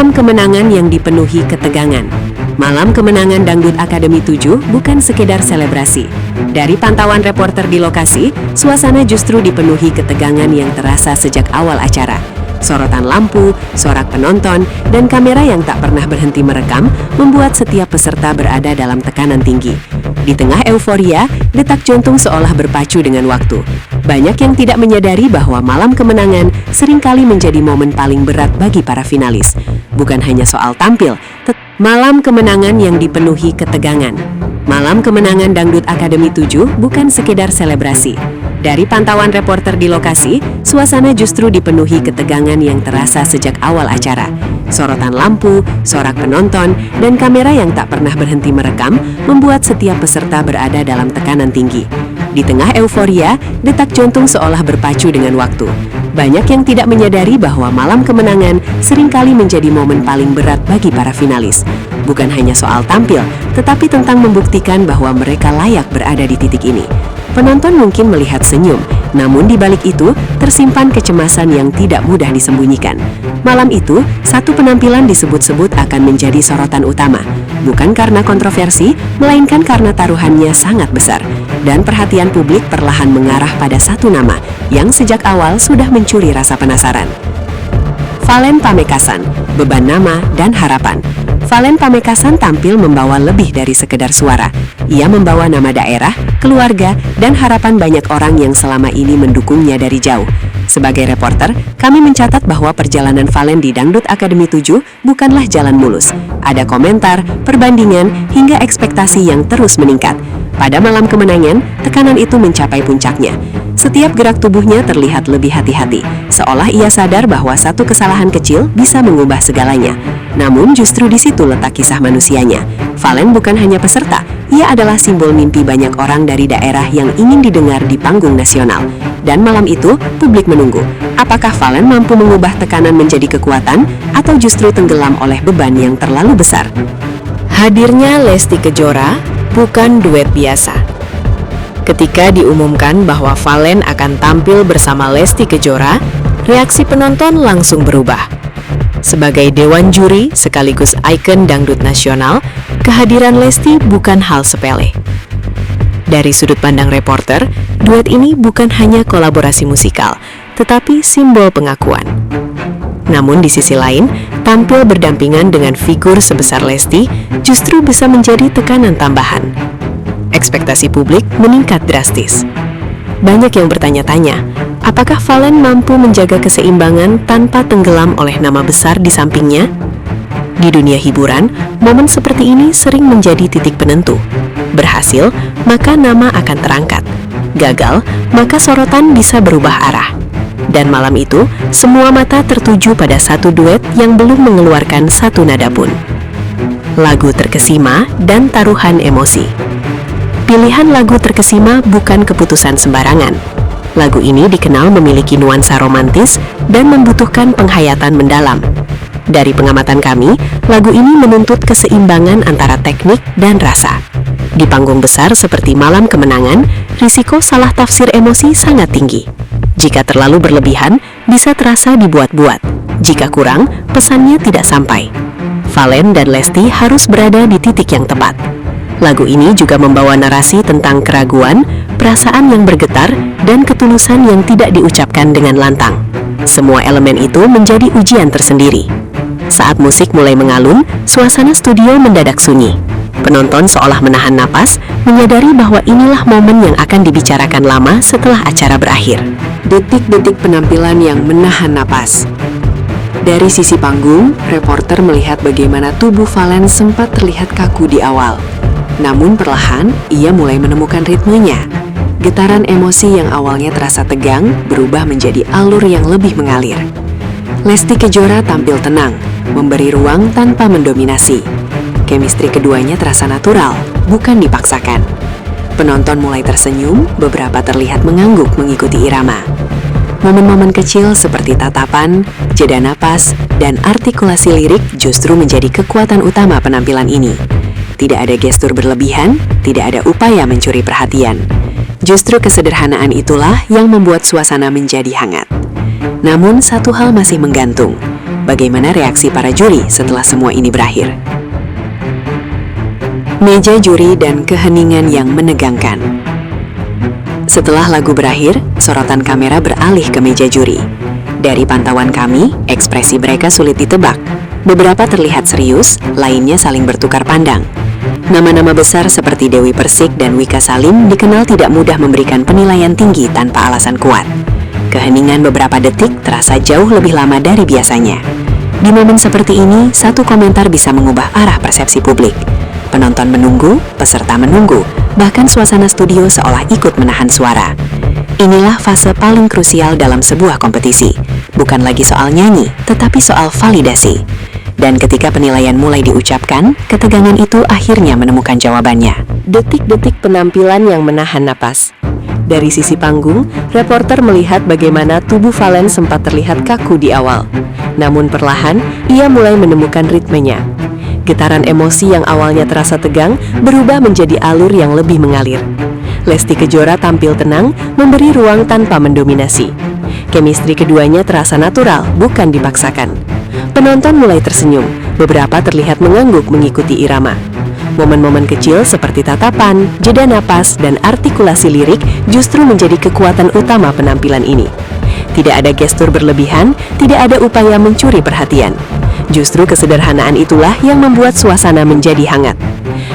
Malam kemenangan yang dipenuhi ketegangan. Malam kemenangan Dangdut Akademi 7 bukan sekedar selebrasi. Dari pantauan reporter di lokasi, suasana justru dipenuhi ketegangan yang terasa sejak awal acara. Sorotan lampu, sorak penonton, dan kamera yang tak pernah berhenti merekam membuat setiap peserta berada dalam tekanan tinggi. Di tengah euforia, detak jantung seolah berpacu dengan waktu. Banyak yang tidak menyadari bahwa malam kemenangan seringkali menjadi momen paling berat bagi para finalis. Bukan hanya soal tampil, malam kemenangan yang dipenuhi ketegangan. Malam kemenangan Dangdut Akademi 7 bukan sekedar selebrasi. Dari pantauan reporter di lokasi, suasana justru dipenuhi ketegangan yang terasa sejak awal acara. Sorotan lampu, sorak penonton, dan kamera yang tak pernah berhenti merekam membuat setiap peserta berada dalam tekanan tinggi. Di tengah euforia, detak jantung seolah berpacu dengan waktu. Banyak yang tidak menyadari bahwa malam kemenangan seringkali menjadi momen paling berat bagi para finalis. Bukan hanya soal tampil, tetapi tentang membuktikan bahwa mereka layak berada di titik ini. Penonton mungkin melihat senyum, namun di balik itu tersimpan kecemasan yang tidak mudah disembunyikan. Malam itu, satu penampilan disebut-sebut akan menjadi sorotan utama. Bukan karena kontroversi, melainkan karena taruhannya sangat besar. Dan perhatian publik perlahan mengarah pada satu nama yang sejak awal sudah mencuri rasa penasaran. Valen Pamekasan, beban nama dan harapan. Valen Pamekasan tampil membawa lebih dari sekedar suara. Ia membawa nama daerah, keluarga, dan harapan banyak orang yang selama ini mendukungnya dari jauh. Sebagai reporter, kami mencatat bahwa perjalanan Valen di Dangdut Akademi 7 bukanlah jalan mulus. Ada komentar, perbandingan, hingga ekspektasi yang terus meningkat. Pada malam kemenangan, tekanan itu mencapai puncaknya. Setiap gerak tubuhnya terlihat lebih hati-hati, seolah ia sadar bahwa satu kesalahan kecil bisa mengubah segalanya. Namun justru di situ letak kisah manusianya. Valen bukan hanya peserta, ia adalah simbol mimpi banyak orang dari daerah yang ingin didengar di panggung nasional. Dan malam itu, publik menunggu. Apakah Valen mampu mengubah tekanan menjadi kekuatan, atau justru tenggelam oleh beban yang terlalu besar? Hadirnya Lesti Kejora bukan duet biasa. Ketika diumumkan bahwa Valen akan tampil bersama Lesti Kejora, reaksi penonton langsung berubah. Sebagai dewan juri sekaligus ikon dangdut nasional, kehadiran Lesti bukan hal sepele. Dari sudut pandang reporter, duet ini bukan hanya kolaborasi musikal, tetapi simbol pengakuan. Namun di sisi lain, tampil berdampingan dengan figur sebesar Lesti justru bisa menjadi tekanan tambahan. Ekspektasi publik meningkat drastis. Banyak yang bertanya-tanya, apakah Valen mampu menjaga keseimbangan tanpa tenggelam oleh nama besar di sampingnya? Di dunia hiburan, momen seperti ini sering menjadi titik penentu. Berhasil, maka nama akan terangkat. Gagal, maka sorotan bisa berubah arah. Dan malam itu, semua mata tertuju pada satu duet yang belum mengeluarkan satu nada pun. Lagu Terkesima dan Taruhan Emosi. Pilihan lagu Terkesima bukan keputusan sembarangan. Lagu ini dikenal memiliki nuansa romantis dan membutuhkan penghayatan mendalam. Dari pengamatan kami, lagu ini menuntut keseimbangan antara teknik dan rasa. Di panggung besar seperti Malam Kemenangan, risiko salah tafsir emosi sangat tinggi. Jika terlalu berlebihan, bisa terasa dibuat-buat. Jika kurang, pesannya tidak sampai. Valen dan Lesti harus berada di titik yang tepat. Lagu ini juga membawa narasi tentang keraguan, perasaan yang bergetar, dan ketulusan yang tidak diucapkan dengan lantang. Semua elemen itu menjadi ujian tersendiri. Saat musik mulai mengalun, suasana studio mendadak sunyi. Penonton seolah menahan napas, menyadari bahwa inilah momen yang akan dibicarakan lama setelah acara berakhir. Detik-detik penampilan yang menahan napas. Dari sisi panggung, reporter melihat bagaimana tubuh Valen sempat terlihat kaku di awal. Namun perlahan, ia mulai menemukan ritmenya. Getaran emosi yang awalnya terasa tegang berubah menjadi alur yang lebih mengalir. Lesti Kejora tampil tenang, memberi ruang tanpa mendominasi. Chemistry keduanya terasa natural, bukan dipaksakan. Penonton mulai tersenyum, beberapa terlihat mengangguk mengikuti irama. Momen-momen kecil seperti tatapan, jeda napas, dan artikulasi lirik justru menjadi kekuatan utama penampilan ini. Tidak ada gestur berlebihan, tidak ada upaya mencuri perhatian. Justru kesederhanaan itulah yang membuat suasana menjadi hangat. Namun satu hal masih menggantung. bagaimana reaksi para juri setelah semua ini berakhir. Meja juri dan keheningan yang menegangkan. Setelah lagu berakhir, sorotan kamera beralih ke meja juri. Dari pantauan kami, ekspresi mereka sulit ditebak. Beberapa terlihat serius, lainnya saling bertukar pandang. Nama-nama besar seperti Dewi Persik dan Wika Salim dikenal tidak mudah memberikan penilaian tinggi tanpa alasan kuat. Keheningan beberapa detik terasa jauh lebih lama dari biasanya. Di momen seperti ini, satu komentar bisa mengubah arah persepsi publik. Penonton menunggu, peserta menunggu, bahkan suasana studio seolah ikut menahan suara. Inilah fase paling krusial dalam sebuah kompetisi. Bukan lagi soal nyanyi, tetapi soal validasi. Dan ketika penilaian mulai diucapkan, ketegangan itu akhirnya menemukan jawabannya. Detik-detik penampilan yang menahan napas. Dari sisi panggung, reporter melihat bagaimana tubuh Valen sempat terlihat kaku di awal. Namun perlahan, ia mulai menemukan ritmenya. Getaran emosi yang awalnya terasa tegang berubah menjadi alur yang lebih mengalir. Lesti Kejora tampil tenang, memberi ruang tanpa mendominasi. Chemistry keduanya terasa natural, bukan dipaksakan. Penonton mulai tersenyum, beberapa terlihat mengangguk mengikuti irama. Momen-momen kecil seperti tatapan, jeda napas, dan artikulasi lirik justru menjadi kekuatan utama penampilan ini. Tidak ada gestur berlebihan, tidak ada upaya mencuri perhatian. Justru kesederhanaan itulah yang membuat suasana menjadi hangat.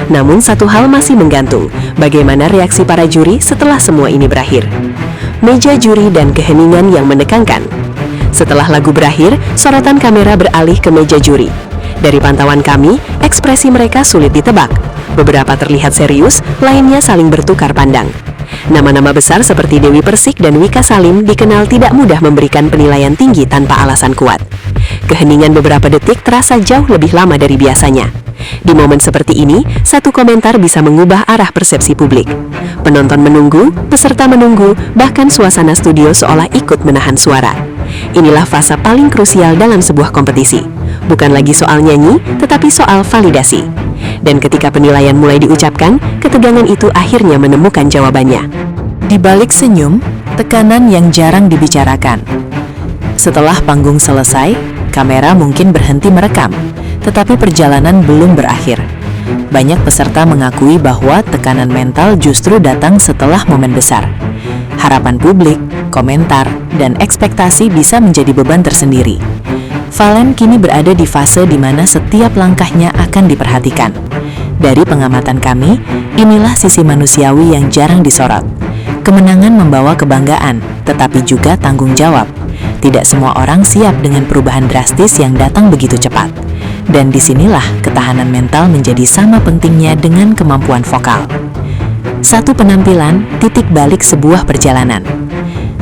Namun satu hal masih menggantung, bagaimana reaksi para juri setelah semua ini berakhir. Meja juri dan keheningan yang menegangkan. Setelah lagu berakhir, sorotan kamera beralih ke meja juri. Dari pantauan kami, ekspresi mereka sulit ditebak. Beberapa terlihat serius, lainnya saling bertukar pandang. Nama-nama besar seperti Dewi Persik dan Wika Salim dikenal tidak mudah memberikan penilaian tinggi tanpa alasan kuat. Keheningan beberapa detik terasa jauh lebih lama dari biasanya. Di momen seperti ini, satu komentar bisa mengubah arah persepsi publik. Penonton menunggu, peserta menunggu, bahkan suasana studio seolah ikut menahan suara. Inilah fase paling krusial dalam sebuah kompetisi. Bukan lagi soal nyanyi, tetapi soal validasi. Dan ketika penilaian mulai diucapkan, ketegangan itu akhirnya menemukan jawabannya. Di balik senyum, tekanan yang jarang dibicarakan. Setelah panggung selesai, kamera mungkin berhenti merekam, tetapi perjalanan belum berakhir. Banyak peserta mengakui bahwa tekanan mental justru datang setelah momen besar. Harapan publik, komentar, dan ekspektasi bisa menjadi beban tersendiri. Valen kini berada di fase di mana setiap langkahnya akan diperhatikan. Dari pengamatan kami, inilah sisi manusiawi yang jarang disorot. Kemenangan membawa kebanggaan, tetapi juga tanggung jawab. Tidak semua orang siap dengan perubahan drastis yang datang begitu cepat. Dan disinilah ketahanan mental menjadi sama pentingnya dengan kemampuan vokal. Satu penampilan, titik balik sebuah perjalanan.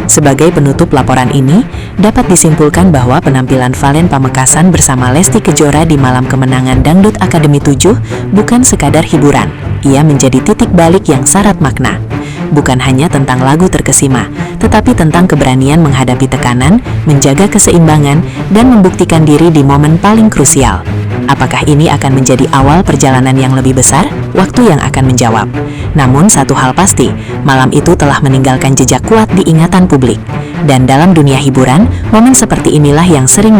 Sebagai penutup laporan ini, dapat disimpulkan bahwa penampilan Valen Pamekasan bersama Lesti Kejora di malam kemenangan Dangdut Akademi 7 bukan sekadar hiburan. Ia menjadi titik balik yang syarat makna. Bukan hanya tentang lagu terkesima, tetapi tentang keberanian menghadapi tekanan, menjaga keseimbangan, dan membuktikan diri di momen paling krusial. Apakah ini akan menjadi awal perjalanan yang lebih besar? Waktu yang akan menjawab. Namun satu hal pasti, malam itu telah meninggalkan jejak kuat di ingatan publik. Dan dalam dunia hiburan, momen seperti inilah yang sering